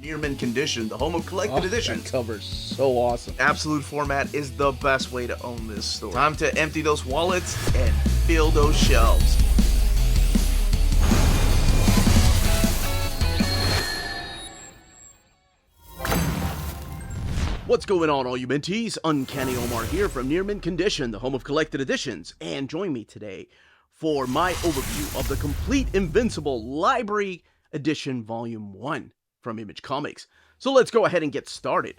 Near mint condition, the home of collected editions. That cover's so awesome. Absolute format is the best way to own this store. Time to empty those wallets and fill those shelves. What's going on, all you minties? Uncanny Omar here from Near Mint Condition, the home of collected editions, and join me today for my overview of the Complete Invincible Library Edition Volume 1 from Image Comics. So let's go ahead and get started.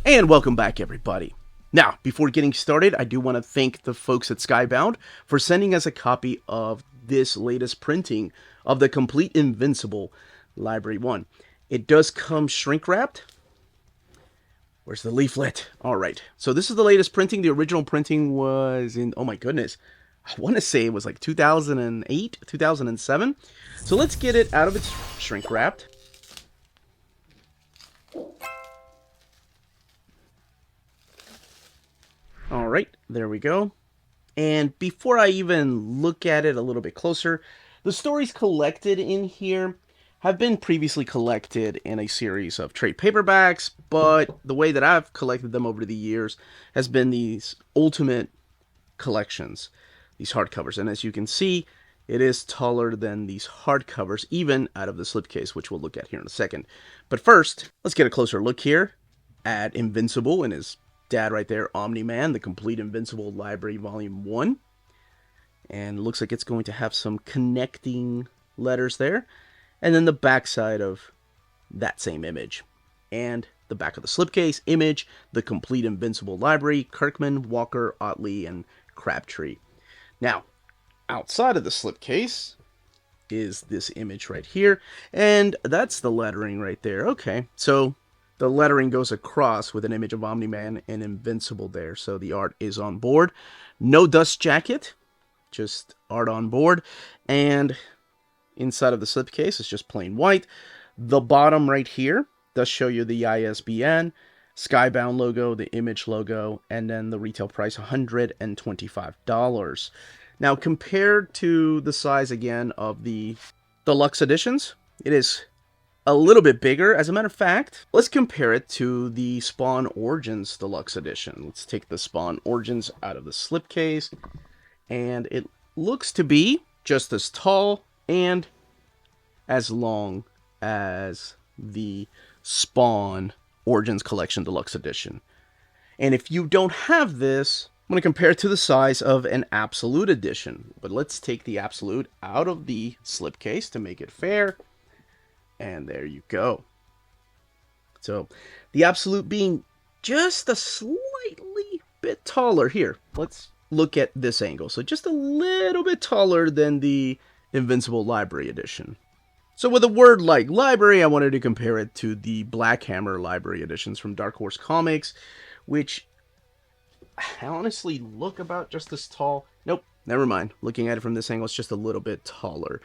And welcome back, everybody. Now, before getting started, I do want to thank the folks at Skybound for sending us a copy of this latest printing of the Complete Invincible Library 1. It does come shrink-wrapped. Where's the leaflet? All right, so this is the latest printing. The original printing was in, oh my goodness, I want to say it was like 2008, 2007. So let's get it out of its shrink-wrapped. All right, there we go. And before I even look at it a little bit closer, the stories collected in here have been previously collected in a series of trade paperbacks, but the way that I've collected them over the years has been these ultimate collections, these hardcovers. And as you can see, it is taller than these hardcovers, even out of the slipcase, which we'll look at here in a second. But first, let's get a closer look here at Invincible and his dad right there, Omni-Man, the Complete Invincible Library Volume 1. And it looks like it's going to have some connecting letters there. And then the backside of that same image. And the back of the slipcase image, the Complete Invincible Library, Kirkman, Walker, Ottley, and Crabtree. Now, outside of the slipcase is this image right here. And that's the lettering right there. Okay, so the lettering goes across with an image of Omni-Man and Invincible there. So the art is on board. No dust jacket, just art on board. And inside of the slipcase is just plain white. The bottom right here does show you the ISBN, Skybound logo, the image logo, and then the retail price, $125. Now, compared to the size, again, of the deluxe editions, it is a little bit bigger. As a matter of fact, let's compare it to the Spawn Origins Deluxe Edition. Let's take the Spawn Origins out of the slipcase, and it looks to be just as tall and as long as the Spawn Origins Collection Deluxe Edition. And if you don't have this, I'm going to compare it to the size of an Absolute Edition. But let's take the Absolute out of the slipcase to make it fair. And there you go. So, the Absolute being just a slightly bit taller. Here, let's look at this angle. So, just a little bit taller than the Invincible Library Edition. So, with a word like library, I wanted to compare it to the Black Hammer Library Editions from Dark Horse Comics, which honestly look about just as tall. Nope, never mind. Looking at it from this angle, it's just a little bit taller.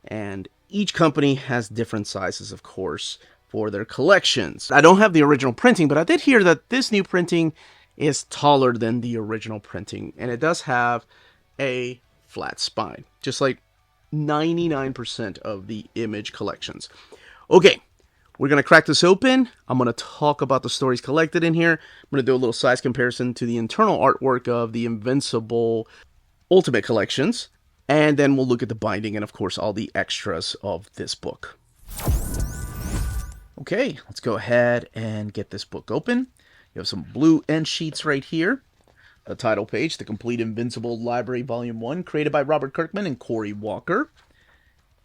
And each company has different sizes, of course, for their collections. I don't have the original printing, but I did hear that this new printing is taller than the original printing. And it does have a flat spine, just like 99% of the Image collections. Okay, we're going to crack this open. I'm going to talk about the stories collected in here. I'm going to do a little size comparison to the internal artwork of the Invincible Ultimate Collections. And then we'll look at the binding and, of course, all the extras of this book. Okay, let's go ahead and get this book open. You have some blue end sheets right here. The title page, The Complete Invincible Library Volume 1, created by Robert Kirkman and Cory Walker.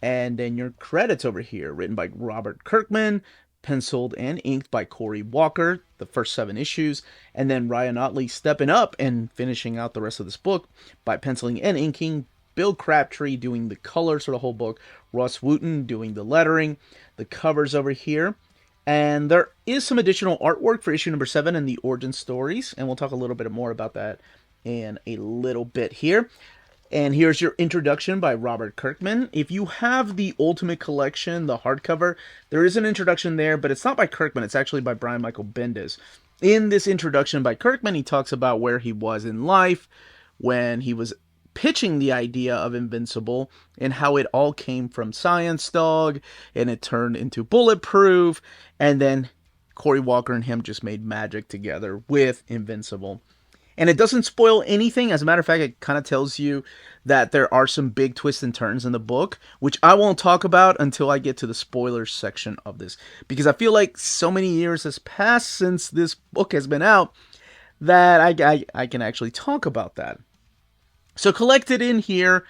And then your credits over here, written by Robert Kirkman, penciled and inked by Cory Walker, the first 7 issues. And then Ryan Ottley stepping up and finishing out the rest of this book by penciling and inking. Bill Crabtree doing the colors for the whole book, Ross Wooten doing the lettering, the covers over here, and there is some additional artwork for issue number 7 and the origin stories, and we'll talk a little bit more about that in a little bit here. And here's your introduction by Robert Kirkman. If you have the Ultimate Collection, the hardcover, there is an introduction there, but it's not by Kirkman, it's actually by Brian Michael Bendis. In this introduction by Kirkman, he talks about where he was in life when he was pitching the idea of Invincible and how it all came from Science Dog and it turned into Bulletproof, and then Cory Walker and him just made magic together with Invincible. And it doesn't spoil anything. As a matter of fact, it kind of tells you that there are some big twists and turns in the book, which I won't talk about until I get to the spoilers section of this. Because I feel like so many years has passed since this book has been out that I can actually talk about that. So collected in here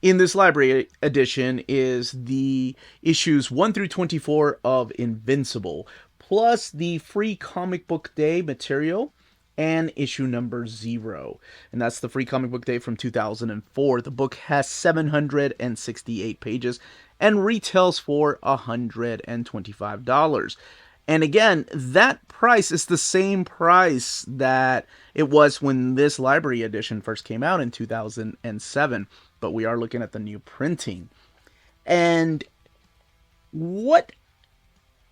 in this library edition is the issues 1 through 24 of Invincible, plus the free comic book day material and issue number 0. And that's the free comic book day from 2004. The book has 768 pages and retails for $125. And again, that price is the same price that it was when this library edition first came out in 2007. But we are looking at the new printing. And what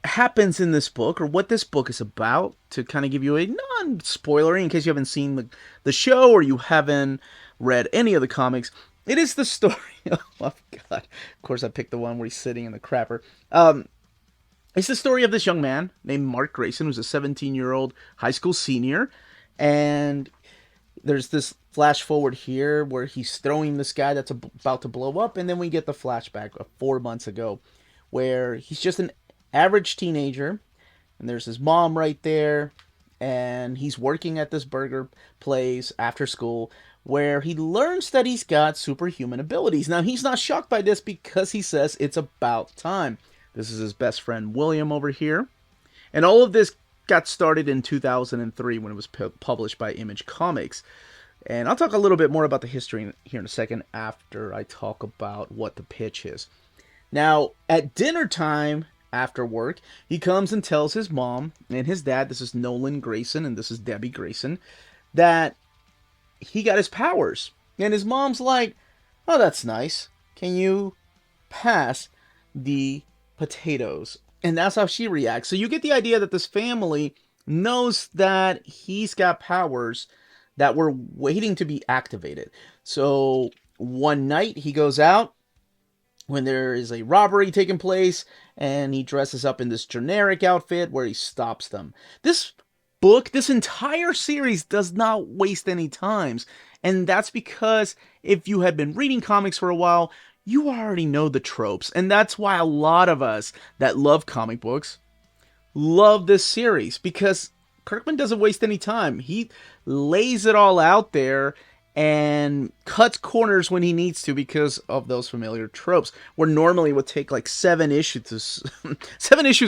happens in this book, or what this book is about, to kind of give you a non-spoilery in case you haven't seen the show or you haven't read any of the comics, it is the story. Oh my god. Of course I picked the one where he's sitting in the crapper. It's the story of this young man named Mark Grayson, who's a 17-year-old high school senior. And there's this flash forward here where he's throwing this guy that's about to blow up. And then we get the flashback of 4 months ago where he's just an average teenager. And there's his mom right there. And he's working at this burger place after school where he learns that he's got superhuman abilities. Now, he's not shocked by this because he says it's about time. This is his best friend, William, over here. And all of this got started in 2003 when it was published by Image Comics. And I'll talk a little bit more about the history here in a second after I talk about what the pitch is. Now, at dinner time after work, he comes and tells his mom and his dad, this is Nolan Grayson and this is Debbie Grayson, that he got his powers. And his mom's like, oh, that's nice. Can you pass the potatoes? And that's how she reacts. So you get the idea that this family knows that he's got powers that were waiting to be activated. So one night he goes out when there is a robbery taking place and he dresses up in this generic outfit where he stops them. This book, this entire series does not waste any times. And that's because if you had been reading comics for a while, you already know the tropes. And that's why a lot of us that love comic books love this series, because Kirkman doesn't waste any time. He lays it all out there and cuts corners when he needs to because of those familiar tropes, where normally it would take like 7 issues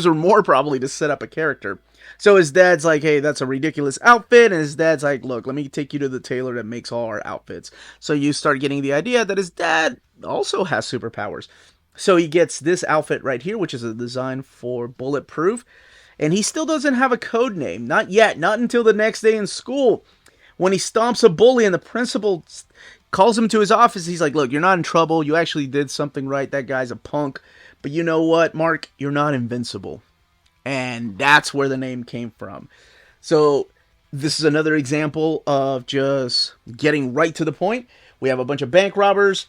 or more probably to set up a character. So his dad's like, hey, that's a ridiculous outfit. And his dad's like, look, let me take you to the tailor that makes all our outfits. So you start getting the idea that his dad also has superpowers. So he gets this outfit right here, which is a design for Bulletproof. And he still doesn't have a code name. Not yet. Not until the next day in school, when he stomps a bully and the principal calls him to his office. He's like, look, you're not in trouble. You actually did something right. That guy's a punk. But you know what, Mark? You're not invincible. And that's where the name came from. So this is another example of just getting right to the point. We have a bunch of bank robbers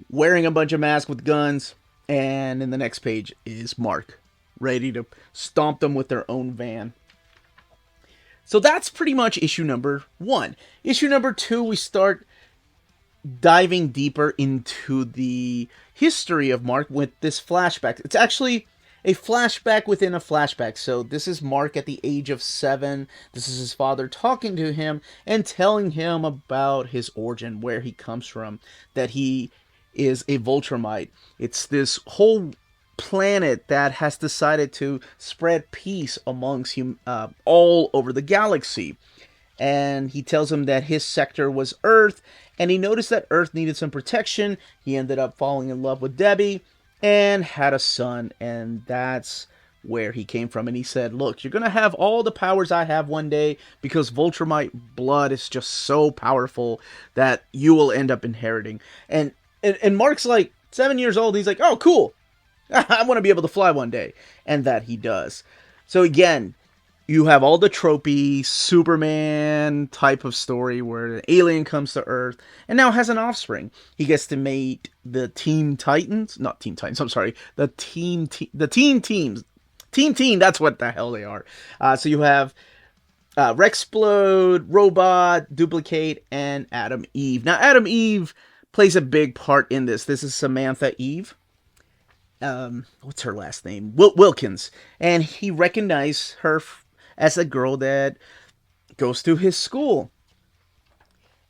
wearing a bunch of masks with guns. And in the next page is Mark, ready to stomp them with their own van. So that's pretty much issue number 1. Issue number 2, we start diving deeper into the history of Mark with this flashback. It's actually a flashback within a flashback. So this is Mark at the age of 7. This is his father talking to him and telling him about his origin, where he comes from, that he is a Viltrumite. It's this whole planet that has decided to spread peace amongst all over the galaxy. And he tells him that his sector was Earth, and he noticed that Earth needed some protection. He ended up falling in love with Debbie and had a son, and that's where he came from. And he said, look, you're going to have all the powers I have one day, because Viltrumite blood is just so powerful that you will end up inheriting. And Mark's like 7 years old. He's like, oh, cool. I want to be able to fly one day. And that he does. So again, you have all the tropey Superman type of story where an alien comes to Earth and now has an offspring. He gets to mate the Teen Titans, not Teen Titans. I'm sorry, the Teen Teams. Teen Teen, that's what the hell they are. So you have Rexplode, Robot, Duplicate, and Adam Eve. Now, Adam Eve plays a big part in this. This is Samantha Eve. What's her last name? Wilkins. And he recognized her as a girl that goes to his school.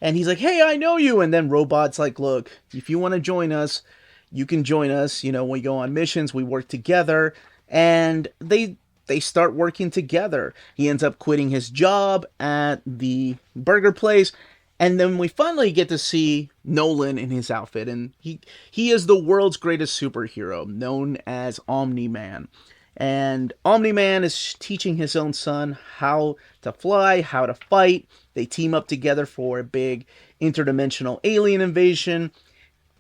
And he's like, hey, I know you. And then Robot's like, look, if you want to join us, you can join us. You know, we go on missions, we work together. And they start working together. He ends up quitting his job at the burger place. And then we finally get to see Nolan in his outfit. And he is the world's greatest superhero, known as Omni-Man. And Omni-Man is teaching his own son how to fly, how to fight. They team up together for a big interdimensional alien invasion.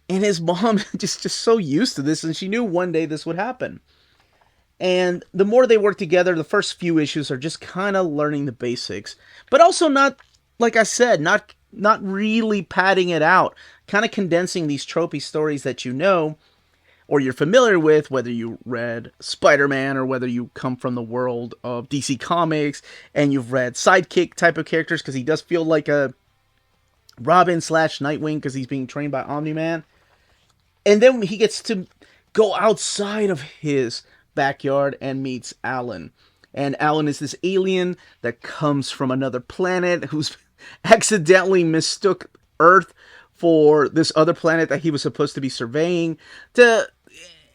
And his mom just so used to this, and she knew one day this would happen. And the more they work together, the first few issues are just kind of learning the basics. But also not, like I said, not really padding it out. Kind of condensing these tropey stories that you know, or you're familiar with, whether you read Spider-Man or whether you come from the world of DC Comics and you've read sidekick type of characters, because he does feel like a Robin / Nightwing because he's being trained by Omni-Man. And then he gets to go outside of his backyard and meets Alan. And Alan is this alien that comes from another planet who's accidentally mistook Earth for this other planet that he was supposed to be surveying.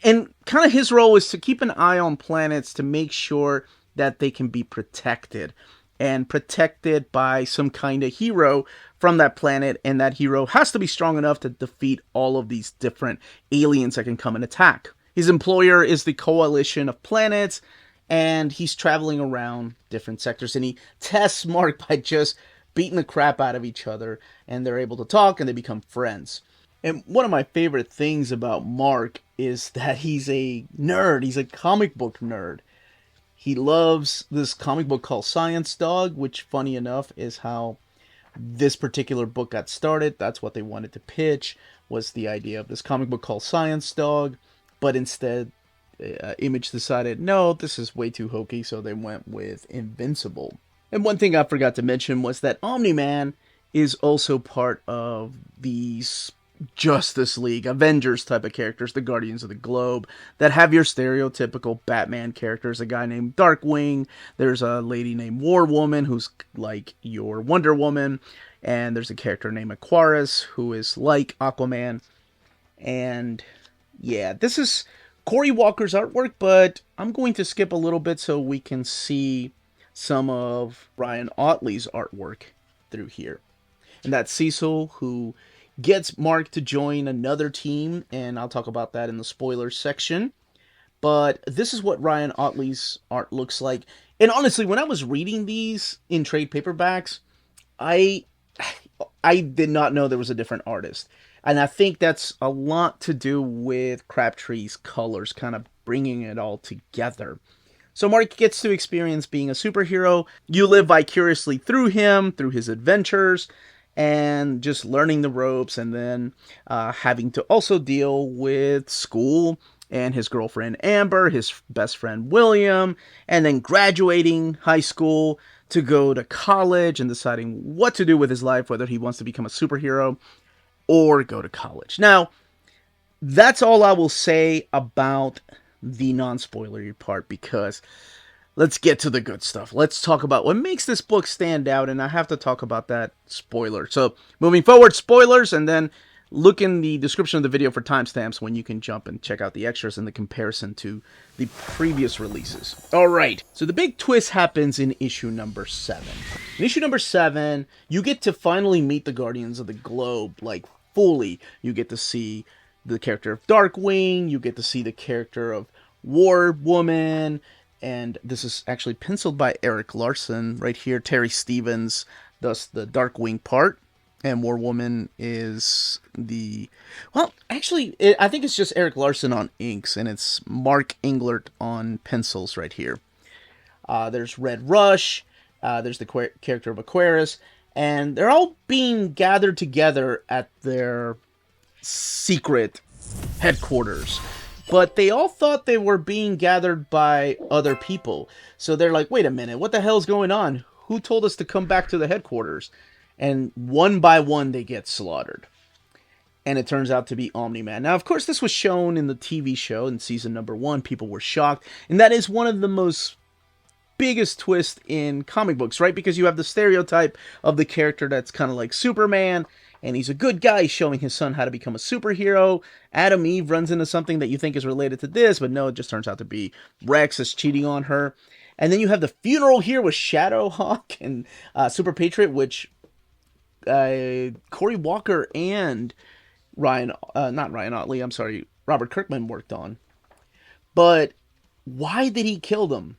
And kind of his role is to keep an eye on planets to make sure that they can be protected. And protected by some kind of hero from that planet. And that hero has to be strong enough to defeat all of these different aliens that can come and attack. His employer is the Coalition of Planets, and he's traveling around different sectors, and he tests Mark by just beating the crap out of each other, and they're able to talk, and they become friends. And one of my favorite things about Mark is that he's a nerd. He's a comic book nerd. He loves this comic book called Science Dog, which, funny enough, is how this particular book got started. That's what they wanted to pitch, was the idea of this comic book called Science Dog. But instead, Image decided, no, this is way too hokey, so they went with Invincible. And one thing I forgot to mention was that Omni-Man is also part of these Justice League, Avengers type of characters, the Guardians of the Globe, that have your stereotypical Batman characters. A guy named Darkwing, there's a lady named War Woman, who's like your Wonder Woman, and there's a character named Aquarius, who is like Aquaman, and yeah, this is Cory Walker's artwork, but I'm going to skip a little bit so we can see some of Ryan Ottley's artwork through here. And that's Cecil, who gets Mark to join another team, and I'll talk about that in the spoilers section. But this is what Ryan Ottley's art looks like. And honestly, when I was reading these in trade paperbacks, I did not know there was a different artist. And I think that's a lot to do with Crabtree's colors, kind of bringing it all together. So Mark gets to experience being a superhero. You live vicariously through him, through his adventures, and just learning the ropes, and then having to also deal with school and his girlfriend Amber, his best friend William, and then graduating high school to go to college and deciding what to do with his life, whether he wants to become a superhero or go to college. Now, that's all I will say about the non-spoilery part, because let's get to the good stuff. Let's talk about what makes this book stand out, and I have to talk about that spoiler. So, moving forward, spoilers, and then look in the description of the video for timestamps when you can jump and check out the extras and the comparison to the previous releases. Alright, so the big twist happens in issue number 7. In issue number 7, you get to finally meet the Guardians of the Globe, like, fully. You get to see the character of Darkwing, you get to see the character of War Woman, and this is actually penciled by Eric Larson right here. Terry Stevens does the Darkwing part, and War Woman is the... Well, actually, I think it's just Eric Larson on inks, and it's Mark Englert on pencils right here. There's Red Rush. There's the character of Aquarius. And they're all being gathered together at their secret headquarters. But they all thought they were being gathered by other people. So they're like, wait a minute, what the hell's going on? Who told us to come back to the headquarters? And one by one, they get slaughtered. And it turns out to be Omni-Man. Now, of course, this was shown in the TV show in season number 1. People were shocked. And that is one of the most biggest twists in comic books, right? Because you have the stereotype of the character that's kind of like Superman, and he's a good guy. He's showing his son how to become a superhero. Adam Eve runs into something that you think is related to this, but no, it just turns out to be Rex is cheating on her. And then you have the funeral here with Shadowhawk and Super Patriot, which Cory Walker and not Ryan Ottley, I'm sorry, Robert Kirkman worked on. But why did he kill them?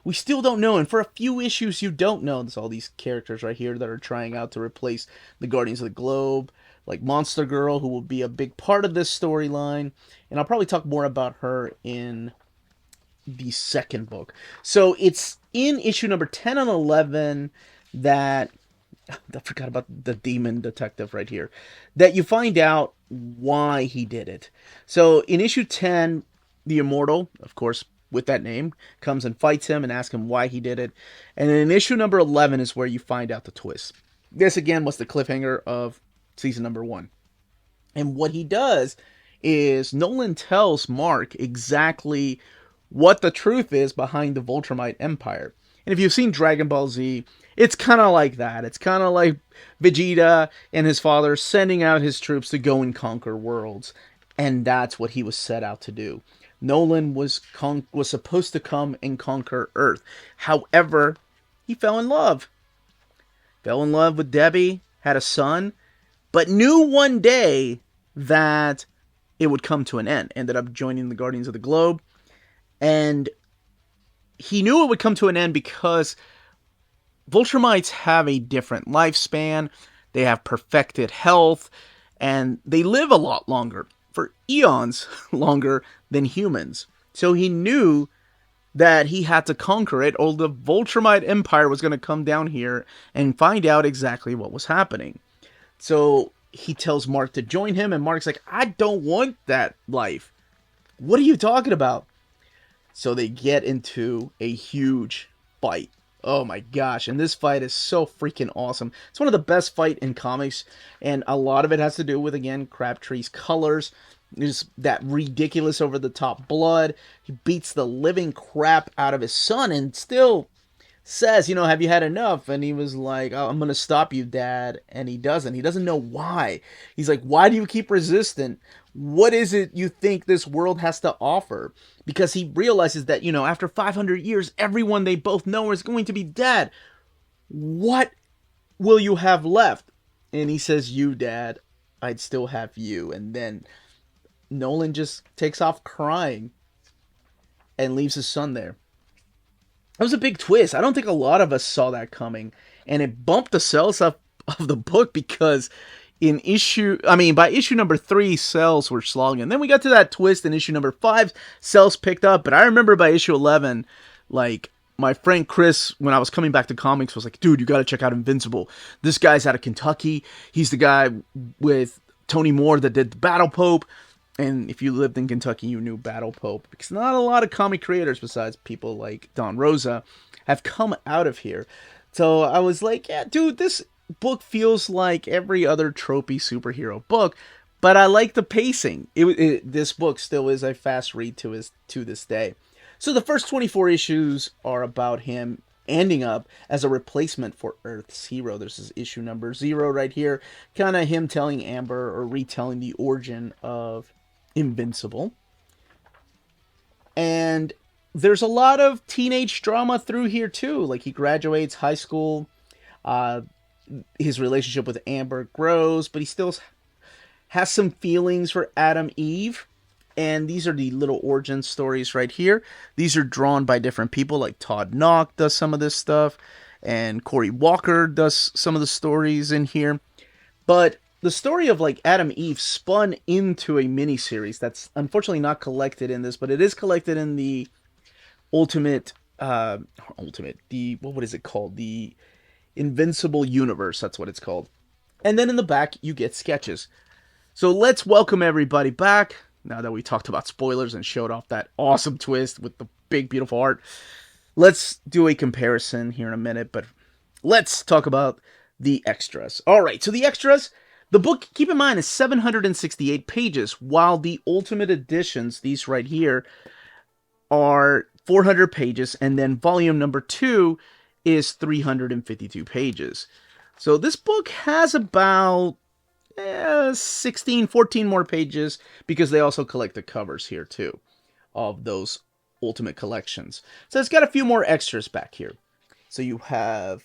We still don't know, and for a few issues you don't know. There's all these characters right here that are trying out to replace the Guardians of the Globe, like Monster Girl, who will be a big part of this storyline, and I'll probably talk more about her in the second book. So it's in issue number 10 and 11 that I forgot about the demon detective right here, that you find out why he did it. So in issue 10, the Immortal, of course, with that name, comes and fights him and asks him why he did it. And then in issue number 11 is where you find out the twist. This, again, was the cliffhanger of season number 1. And what he does is Nolan tells Mark exactly what the truth is behind the Viltrumite Empire. And if you've seen Dragon Ball Z, it's kind of like that. It's kind of like Vegeta and his father sending out his troops to go and conquer worlds. And that's what he was set out to do. Nolan was supposed to come and conquer Earth. However, he fell in love. Fell in love with Debbie, had a son, but knew one day that it would come to an end. Ended up joining the Guardians of the Globe. And he knew it would come to an end because Viltrumites have a different lifespan. They have perfected health. And they live a lot longer. For eons longer than humans. So he knew that he had to conquer it, or the Viltrumite Empire was going to come down here and find out exactly what was happening. So he tells Mark to join him, and Mark's like, I don't want that life. What are you talking about? So they get into a huge fight. Oh my gosh, and this fight is so freaking awesome. It's one of the best fights in comics, and a lot of it has to do with, again, Crabtree's colors. There's that ridiculous over-the-top blood. He beats the living crap out of his son and still says, have you had enough? And he was like, oh, I'm going to stop you, Dad. And he doesn't. He doesn't know why. He's like, why do you keep resistant? What is it you think this world has to offer? Because he realizes that, after 500 years, everyone they both know is going to be dead. What will you have left? And he says, you, Dad. I'd still have you. And then Nolan just takes off crying and leaves his son there. That was a big twist. I don't think a lot of us saw that coming. And it bumped the sales up of the book because by issue number 3, sales were slogging. Then we got to that twist in issue number 5, sales picked up. But I remember by issue 11, like, my friend Chris, when I was coming back to comics, was like, dude, you got to check out Invincible. This guy's out of Kentucky. He's the guy with Tony Moore that did the Battle Pope. And if you lived in Kentucky, you knew Battle Pope. Because not a lot of comic creators, besides people like Don Rosa, have come out of here. So I was like, yeah, dude, this book feels like every other tropey superhero book. But I like the pacing. This book still is a fast read to this day. So the first 24 issues are about him ending up as a replacement for Earth's hero. This is issue number 0 right here. Kind of him telling Amber, or retelling the origin of Invincible. And there's a lot of teenage drama through here too. Like, he graduates high school, his relationship with Amber grows, but he still has some feelings for Adam Eve. And these are the little origin stories right here. These are drawn by different people, like Todd Knock does some of this stuff, and Cory Walker does some of the stories in here. But the story of, like, Adam Eve spun into a miniseries that's unfortunately not collected in this, but it is collected in the Ultimate Ultimate, what is it called? The Invincible Universe, that's what it's called. And then in the back, you get sketches. So let's welcome everybody back. Now that we talked about spoilers and showed off that awesome twist with the big, beautiful art, let's do a comparison here in a minute, but let's talk about the extras. All right, so the extras, the book, keep in mind, is 768 pages, while the Ultimate Editions, these right here, are 400 pages, and then volume number 2 is 352 pages. So this book has about 14 more pages, because they also collect the covers here too of those Ultimate collections. So it's got a few more extras back here. So you have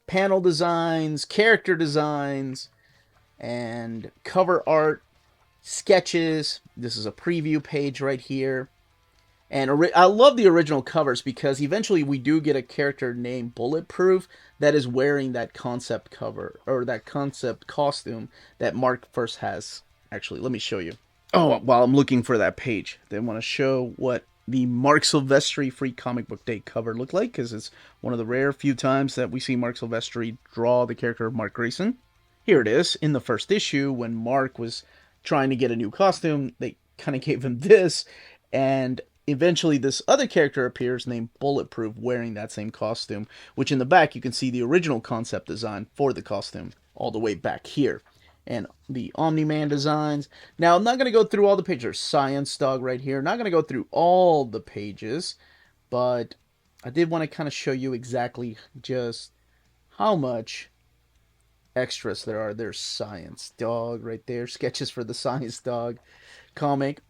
panel designs, character designs, and cover art, sketches. This is a preview page right here. And I love the original covers, because eventually we do get a character named Bulletproof that is wearing that concept cover, or that concept costume that Mark first has. Actually, let me show you. Oh, while I'm looking for that page, they want to show what the Mark Silvestri Free Comic Book Day cover looked like, because it's one of the rare few times that we see Mark Silvestri draw the character of Mark Grayson. Here it is, in the first issue, when Mark was trying to get a new costume, they kind of gave him this, and eventually this other character appears named Bulletproof wearing that same costume, which in the back you can see the original concept design for the costume all the way back here. And the Omni-Man designs. Now, I'm not going to go through all the pages. There's Science Dog right here. Not going to go through all the pages, but I did want to kind of show you exactly just how much extras there are. There's Science Dog right there. Sketches for the Science Dog comic,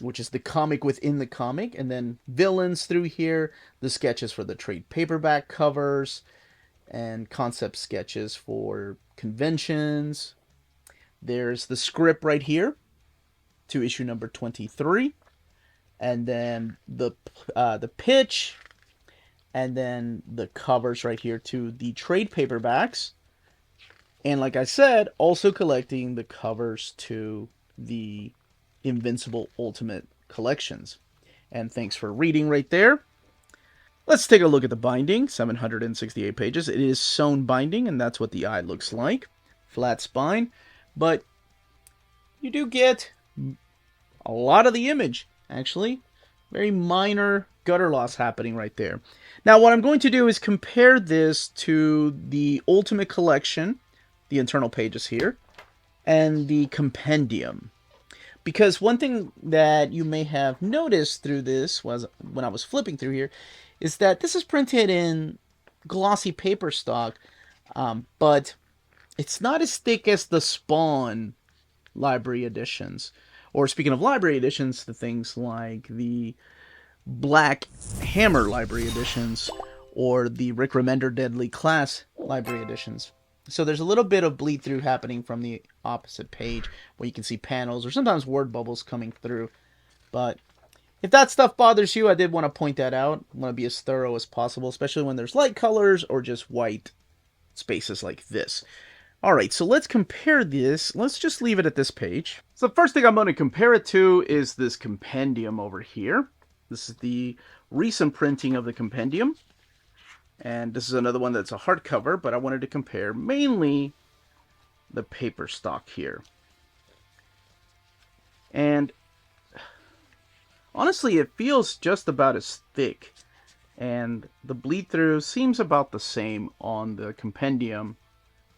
which is the comic within the comic, and then villains through here, the sketches for the trade paperback covers, and concept sketches for conventions. There's the script right here to issue number 23, and then the pitch, and then the covers right here to the trade paperbacks, and like I said, also collecting the covers to the Invincible Ultimate collections. And thanks for reading right there. Let's take a look at the binding. 768 pages. It is sewn binding, and that's what the eye looks like. Flat spine. But you do get a lot of the image, actually. Very minor gutter loss happening right there. Now, what I'm going to do is compare this to the Ultimate Collection, the internal pages here, and the Compendium. Because one thing that you may have noticed through this was when I was flipping through here is that this is printed in glossy paper stock, but it's not as thick as the Spawn library editions. Or speaking of library editions, the things like the Black Hammer library editions or the Rick Remender Deadly Class library editions. So there's a little bit of bleed through happening from the opposite page where you can see panels or sometimes word bubbles coming through. But if that stuff bothers you, I did want to point that out. I want to be as thorough as possible, especially when there's light colors or just white spaces like this. Alright, so let's compare this. Let's just leave it at this page. So the first thing I'm going to compare it to is this Compendium over here. This is the recent printing of the Compendium. And this is another one that's a hardcover, but I wanted to compare mainly the paper stock here. And honestly, it feels just about as thick. And the bleed through seems about the same on the Compendium,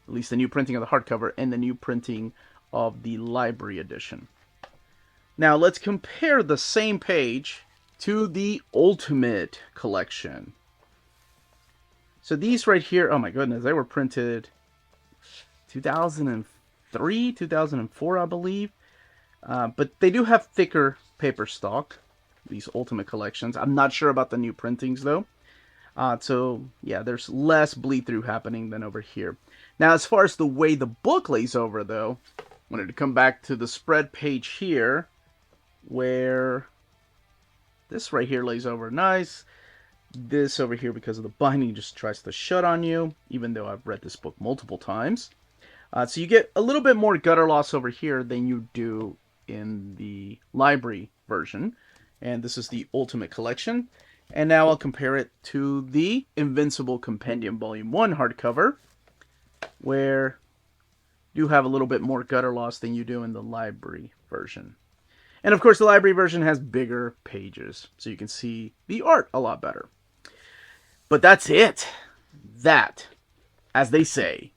at least the new printing of the hardcover and the new printing of the library edition. Now let's compare the same page to the Ultimate Collection. So these right here, oh my goodness, they were printed 2003, 2004, I believe. But they do have thicker paper stock, these Ultimate Collections. I'm not sure about the new printings, though. So, yeah, there's less bleed-through happening than over here. Now, as far as the way the book lays over, though, I wanted to come back to the spread page here, where this right here lays over nice. This over here, because of the binding, just tries to shut on you, even though I've read this book multiple times. So you get a little bit more gutter loss over here than you do in the library version. And this is the Ultimate Collection. And now I'll compare it to the Invincible Compendium Volume 1 hardcover, where you have a little bit more gutter loss than you do in the library version. And of course, the library version has bigger pages, so you can see the art a lot better. But that's it. That, as they say,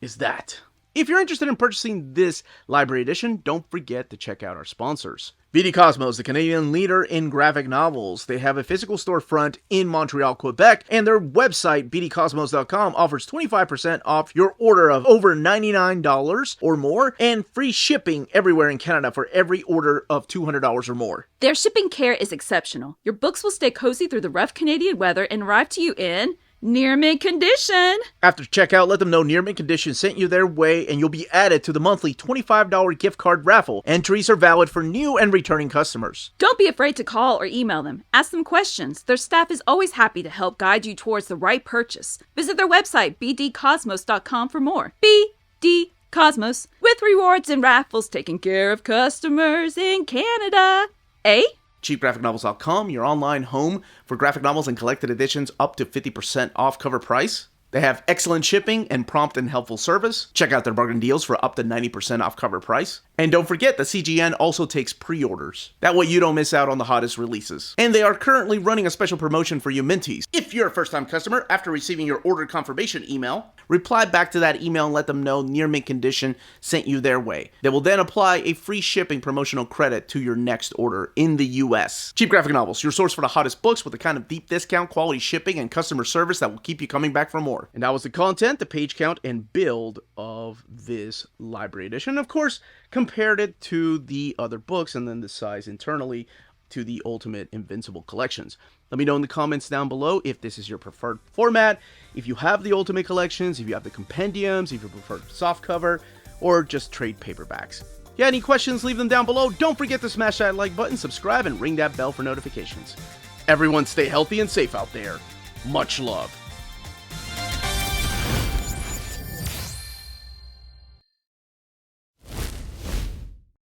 is that. If you're interested in purchasing this library edition, don't forget to check out our sponsors. BD Cosmos, the Canadian leader in graphic novels. They have a physical storefront in Montreal, Quebec, and their website, bdcosmos.com, offers 25% off your order of over $99 or more, and free shipping everywhere in Canada for every order of $200 or more. Their shipping care is exceptional. Your books will stay cozy through the rough Canadian weather and arrive to you in near mint condition. After checkout, let them know Near Mint Condition sent you their way, and you'll be added to the monthly $25 gift card raffle. Entries are valid for new and returning customers. Don't be afraid to call or email them. Ask them questions. Their staff is always happy to help guide you towards the right purchase. Visit their website, bdcosmos.com, for more. BD Cosmos, with rewards and raffles taking care of customers in Canada. Eh? CheapGraphicNovels.com, your online home for graphic novels and collected editions up to 50% off cover price. They have excellent shipping and prompt and helpful service. Check out their bargain deals for up to 90% off cover price. And don't forget that CGN also takes pre-orders. That way you don't miss out on the hottest releases. And they are currently running a special promotion for you Minties. If you're a first-time customer, after receiving your order confirmation email, reply back to that email and let them know Near Mint Condition sent you their way. They will then apply a free shipping promotional credit to your next order in the US. Cheap Graphic Novels, your source for the hottest books with the kind of deep discount, quality shipping, and customer service that will keep you coming back for more. And that was the content, the page count, and build of this library edition. Of course, compared it to the other books and then the size internally to the Ultimate Invincible collections. Let me know in the comments down below if this is your preferred format, if you have the Ultimate collections, if you have the compendiums, if you prefer softcover, or just trade paperbacks. If you have any questions, leave them down below. Don't forget to smash that like button, subscribe, and ring that bell for notifications. Everyone stay healthy and safe out there. Much love.